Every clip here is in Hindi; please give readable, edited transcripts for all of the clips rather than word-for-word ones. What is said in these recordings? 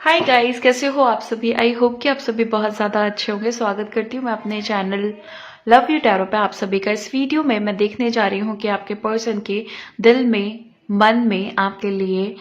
हाय गाइस, कैसे हो आप सभी। आई होप कि आप सभी बहुत ज़्यादा अच्छे होंगे। स्वागत करती हूँ मैं अपने चैनल लव यू टैरो पे आप सभी का। इस वीडियो में मैं देखने जा रही हूँ कि आपके पर्सन के दिल में, मन में आपके लिए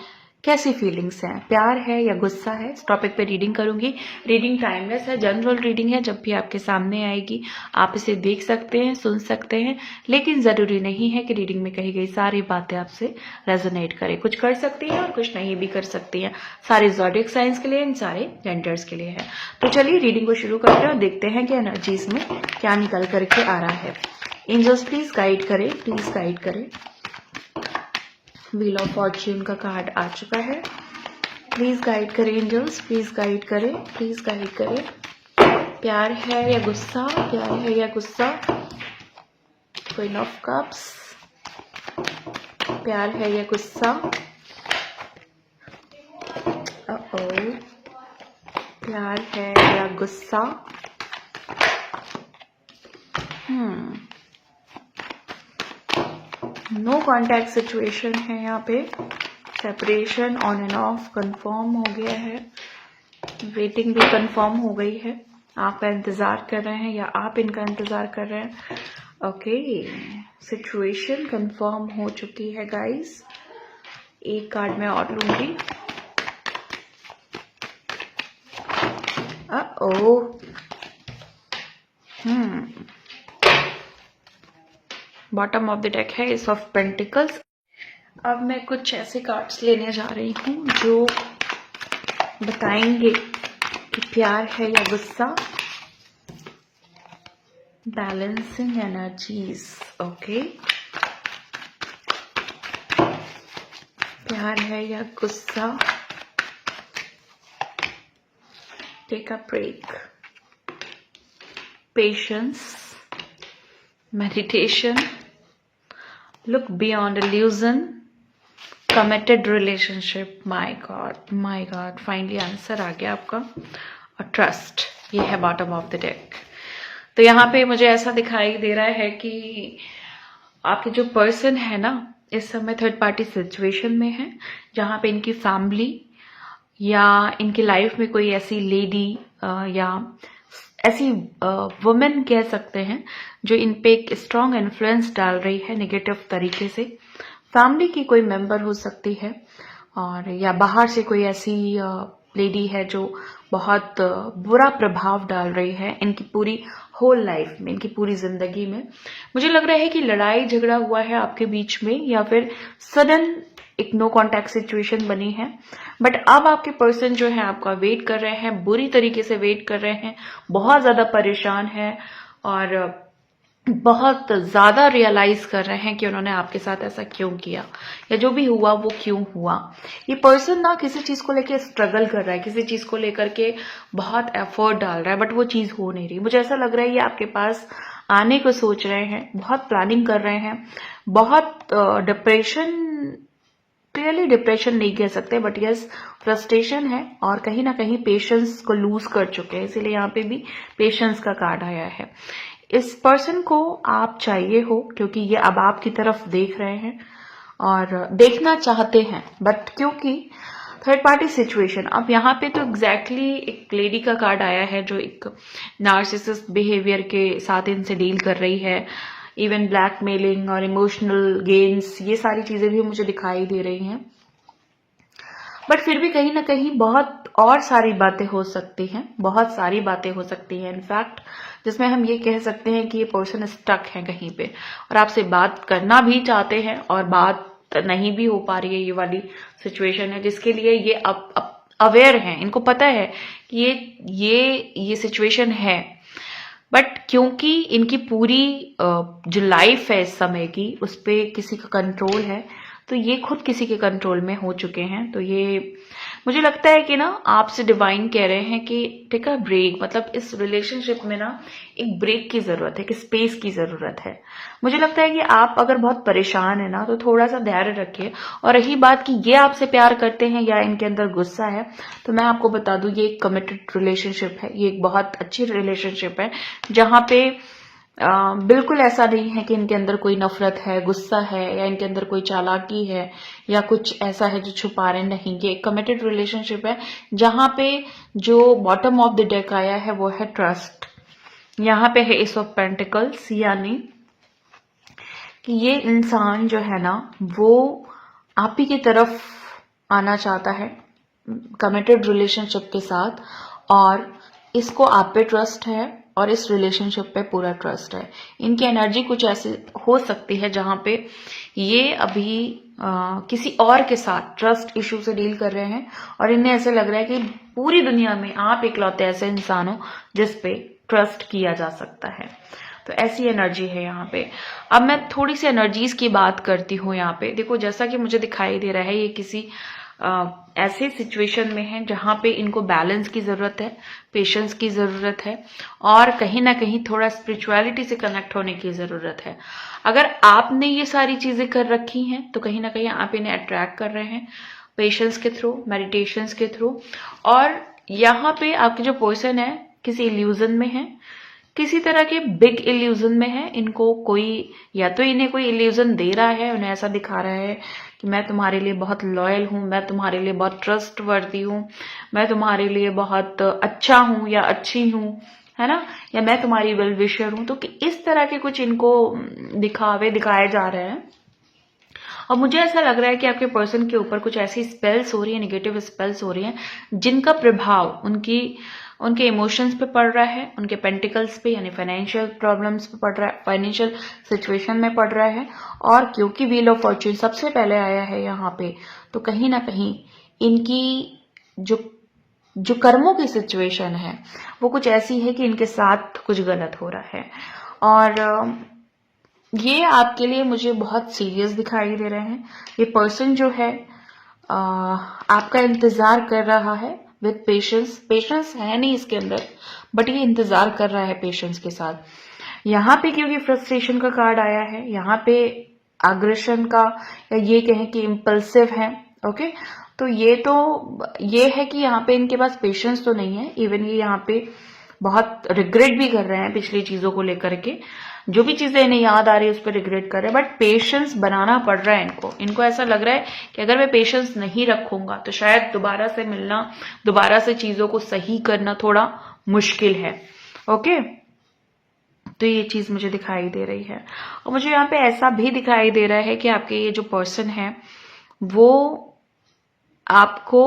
कैसी फीलिंग्स हैं, प्यार है या गुस्सा है। इस टॉपिक पे रीडिंग करूंगी। रीडिंग टाइमलेस है, जनरल रीडिंग है। जब भी आपके सामने आएगी आप इसे देख सकते हैं, सुन सकते हैं, लेकिन ज़रूरी नहीं है कि रीडिंग में कही गई सारी बातें आपसे रेजोनेट करें। कुछ कर सकती हैं और कुछ नहीं भी कर सकती हैं। सारे ज़ोडिएक साइंस के लिए एंड सारे जेंडर्स के लिए है। तो चलिए रीडिंग को शुरू करते हैं और देखते हैं कि एनर्जीज में क्या निकल करके आ रहा है। एंजल्स प्लीज गाइड करें, प्लीज गाइड करें। व्हील ऑफ फॉर्च्यून का कार्ड आ चुका है। प्लीज गाइड करें एंजल्स, प्लीज गाइड करें, प्लीज गाइड करें। प्यार है या गुस्सा, प्यार है या गुस्सा। क्वीन ऑफ कप्स, प्यार है या गुस्सा। प्यार है या गुस्सा। नो कॉन्टैक्ट सिचुएशन है यहाँ पे। Separation on end of confirm हो गया है। वेटिंग भी कंफर्म हो गई है। आप इंतजार कर रहे हैं या आप इनका इंतजार कर रहे हैं। ओके, सिचुएशन कंफर्म हो चुकी है गाइस। एक कार्ड मैं और लूंगी। बॉटम ऑफ द डेक है एस ऑफ पेंटिकल्स। अब मैं कुछ ऐसे कार्ड्स लेने जा रही हूँ जो बताएंगे कि प्यार है या गुस्सा। Balancing energies. ओके, प्यार है या गुस्सा। Take a break. Patience, meditation, look beyond illusion, committed relationship। my god, finally answer आ गया आपका। और ट्रस्ट, ये है बॉटम ऑफ द डेक। तो यहाँ पे मुझे ऐसा दिखाई दे रहा है कि आपके जो पर्सन है ना, इस समय थर्ड पार्टी सिचुएशन में है, जहाँ पे इनकी फैमिली या इनकी लाइफ में कोई ऐसी लेडी या ऐसी वुमेन कह सकते हैं जो इन पे एक स्ट्रॉन्ग इन्फ्लुएंस डाल रही है नेगेटिव तरीके से। फैमिली की कोई मेंबर हो सकती है, और या बाहर से कोई ऐसी लेडी है जो बहुत बुरा प्रभाव डाल रही है इनकी पूरी होल लाइफ में, इनकी पूरी जिंदगी में। मुझे लग रहा है कि लड़ाई झगड़ा हुआ है आपके बीच में, या फिर सडन एक नो कॉन्टैक्ट सिचुएशन बनी है। बट अब आपके पर्सन जो है आपका वेट कर रहे हैं, बुरी तरीके से वेट कर रहे हैं, बहुत ज्यादा परेशान है और बहुत ज्यादा रियलाइज कर रहे हैं कि उन्होंने आपके साथ ऐसा क्यों किया, या जो भी हुआ वो क्यों हुआ। ये पर्सन ना किसी चीज को लेकर स्ट्रगल कर रहा है, किसी चीज को लेकर के बहुत एफर्ट डाल रहा है, बट वो चीज हो नहीं रही। मुझे ऐसा लग रहा है ये आपके पास आने को सोच रहे हैं, बहुत प्लानिंग कर रहे हैं, बहुत डिप्रेशन, क्लियरली डिप्रेशन नहीं कह सकते, बट यस फ्रस्ट्रेशन है, और कहीं ना कहीं पेशेंस को लूज कर चुके हैं, इसीलिए यहाँ पे भी पेशेंस का कार्ड आया है। इस पर्सन को आप चाहिए हो, क्योंकि ये अब आपकी तरफ देख रहे हैं और देखना चाहते हैं, बट क्योंकि थर्ड पार्टी सिचुएशन, अब यहाँ पे तो एग्जैक्टली एक लेडी का कार्ड आया है जो एक नार्सिसिस्ट बिहेवियर के साथ इनसे डील कर रही है। इवन ब्लैकमेलिंग और इमोशनल गेम्स, ये सारी चीजें भी मुझे दिखाई दे रही हैं। बट फिर भी कहीं ना कहीं बहुत और सारी बातें हो सकती हैं, बहुत सारी बातें हो सकती हैं इनफैक्ट, जिसमें हम ये कह सकते हैं कि ये पर्सन स्टक है कहीं पे और आपसे बात करना भी चाहते हैं और बात नहीं भी हो पा रही है। ये वाली सिचुएशन है जिसके लिए ये अब अवेयर हैं, इनको पता है कि ये सिचुएशन है, बट क्योंकि इनकी पूरी जो लाइफ है इस समय की, उस पर किसी का कंट्रोल है, तो ये खुद किसी के कंट्रोल में हो चुके हैं। तो ये मुझे लगता है कि ना आपसे डिवाइन कह रहे हैं कि टेक अ ब्रेक, मतलब इस रिलेशनशिप में ना एक ब्रेक की जरूरत है, एक स्पेस की जरूरत है। मुझे लगता है कि आप अगर बहुत परेशान है ना, तो थोड़ा सा धैर्य रखिए। और रही बात कि ये आपसे प्यार करते हैं या इनके अंदर गुस्सा है, तो मैं आपको बता दूं ये एक कमिटेड रिलेशनशिप है, ये एक बहुत अच्छी रिलेशनशिप है, जहां पे बिल्कुल ऐसा नहीं है कि इनके अंदर कोई नफरत है, गुस्सा है, या इनके अंदर कोई चालाकी है, या कुछ ऐसा है जो छुपा रहे नहीं। ये एक कमिटेड रिलेशनशिप है जहां पे जो बॉटम ऑफ द डेक आया है वो है ट्रस्ट। यहाँ पे है एस ऑफ पेंटिकल्स, यानी कि ये इंसान जो है ना वो आप ही की तरफ आना चाहता है कमिटेड रिलेशनशिप के साथ, और इसको आप पे ट्रस्ट है और इस रिलेशनशिप पे पूरा ट्रस्ट है। इनकी एनर्जी कुछ ऐसी हो सकती है जहां पे ये अभी किसी और के साथ ट्रस्ट इशू से डील कर रहे हैं, और इन्हें ऐसे लग रहा है कि पूरी दुनिया में आप इकलौते ऐसे इंसान हो जिस पे ट्रस्ट किया जा सकता है। तो ऐसी एनर्जी है यहाँ पे। अब मैं थोड़ी सी एनर्जीज की बात करती हूँ। यहाँ पे देखो, जैसा कि मुझे दिखाई दे रहा है ये किसी ऐसे सिचुएशन में है जहां पे इनको बैलेंस की जरूरत है, पेशेंस की जरूरत है, और कहीं ना कहीं थोड़ा स्पिरिचुअलिटी से कनेक्ट होने की जरूरत है। अगर आपने ये सारी चीजें कर रखी हैं तो कहीं ना कहीं आप इन्हें अट्रैक्ट कर रहे हैं पेशेंस के थ्रू, मेडिटेशंस के थ्रू। और यहाँ पे आपके जो पर्सन है किसी इल्यूजन में है, किसी तरह के बिग इल्यूजन में है। इनको कोई, या तो इन्हें कोई इल्यूजन दे रहा है, उन्हें ऐसा दिखा रहा है कि मैं तुम्हारे लिए बहुत लॉयल हूं, मैं तुम्हारे लिए बहुत ट्रस्टवर्दी हूं, मैं तुम्हारे लिए बहुत अच्छा हूं या अच्छी हूं, है ना, या मैं तुम्हारी वेल विशर हूं। तो कि इस तरह के कुछ इनको दिखाए जा रहे हैं। और मुझे ऐसा लग रहा है कि आपके पर्सन के ऊपर कुछ ऐसी स्पेल्स हो रही है, नेगेटिव स्पेल्स हो रही हैं, जिनका प्रभाव उनके इमोशंस पे पड़ रहा है, उनके पेंटिकल्स पे यानी फाइनेंशियल प्रॉब्लम्स पे पड़ रहा है, फाइनेंशियल सिचुएशन में पड़ रहा है। और क्योंकि व्हील ऑफ फॉर्च्यून सबसे पहले आया है यहाँ पे, तो कहीं ना कहीं इनकी जो कर्मों की सिचुएशन है वो कुछ ऐसी है कि इनके साथ कुछ गलत हो रहा है। और ये आपके लिए मुझे बहुत सीरियस दिखाई दे रहे हैं। ये पर्सन जो है आपका इंतजार कर रहा है विद पेशेंस है नहीं इसके अंदर, बट ये इंतजार कर रहा है पेशेंस के साथ। यहाँ पे क्योंकि फ्रस्ट्रेशन का कार्ड आया है, यहाँ पे अग्रेशन का, या ये कहें कि इम्पल्सिव है। ओके, तो ये है कि यहाँ पे इनके पास पेशेंस तो नहीं है। इवन ये यहाँ पे बहुत रिग्रेट भी कर रहे हैं पिछली चीजों को लेकर के, जो भी चीजें इन्हें याद आ रही है उस पर रिग्रेट कर रहे हैं, बट पेशेंस बनाना पड़ रहा है इनको ऐसा लग रहा है कि अगर मैं पेशेंस नहीं रखूंगा तो शायद दोबारा से मिलना, दोबारा से चीजों को सही करना थोड़ा मुश्किल है। ओके, तो ये चीज मुझे दिखाई दे रही है। और मुझे यहाँ पे ऐसा भी दिखाई दे रहा है कि आपके ये जो पर्सन है वो आपको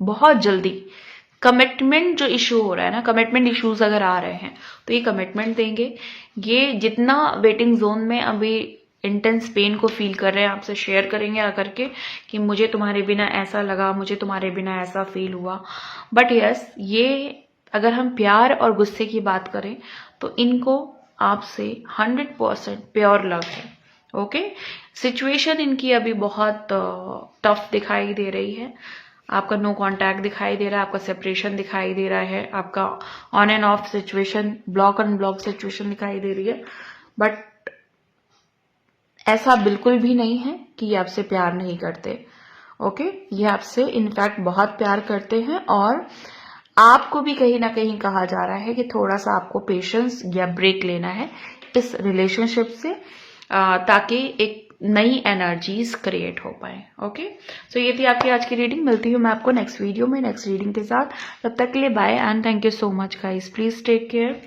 बहुत जल्दी कमिटमेंट जो इशू हो रहा है ना, कमिटमेंट इश्यूज अगर आ रहे हैं तो ये कमिटमेंट देंगे। ये जितना वेटिंग जोन में अभी इंटेंस पेन को फील कर रहे हैं आपसे शेयर करेंगे आकर के कि मुझे तुम्हारे बिना ऐसा लगा, मुझे तुम्हारे बिना ऐसा फील हुआ। बट यस, ये अगर हम प्यार और गुस्से की बात करें तो इनको आपसे 100% प्योर लव है। ओके, सिचुएशन इनकी अभी बहुत टफ दिखाई दे रही है। आपका नो कांटेक्ट दिखाई दे रहा है, आपका सेपरेशन दिखाई दे रहा है, आपका on end of situation, block and block situation दिखाई दे रही है। बट ऐसा बिल्कुल भी नहीं है कि ये आपसे प्यार नहीं करते। ओके, ये आपसे इनफैक्ट बहुत प्यार करते हैं, और आपको भी कहीं ना कहीं कहा जा रहा है कि थोड़ा सा आपको पेशेंस या ब्रेक लेना है इस रिलेशनशिप से, ताकि एक नई एनर्जीज क्रिएट हो पाए। ओके, सो ये थी आपकी आज की रीडिंग। मिलती हूँ मैं आपको नेक्स्ट वीडियो में नेक्स्ट रीडिंग के साथ। तब तक के लिए bye and thank you so much guys. Please take care.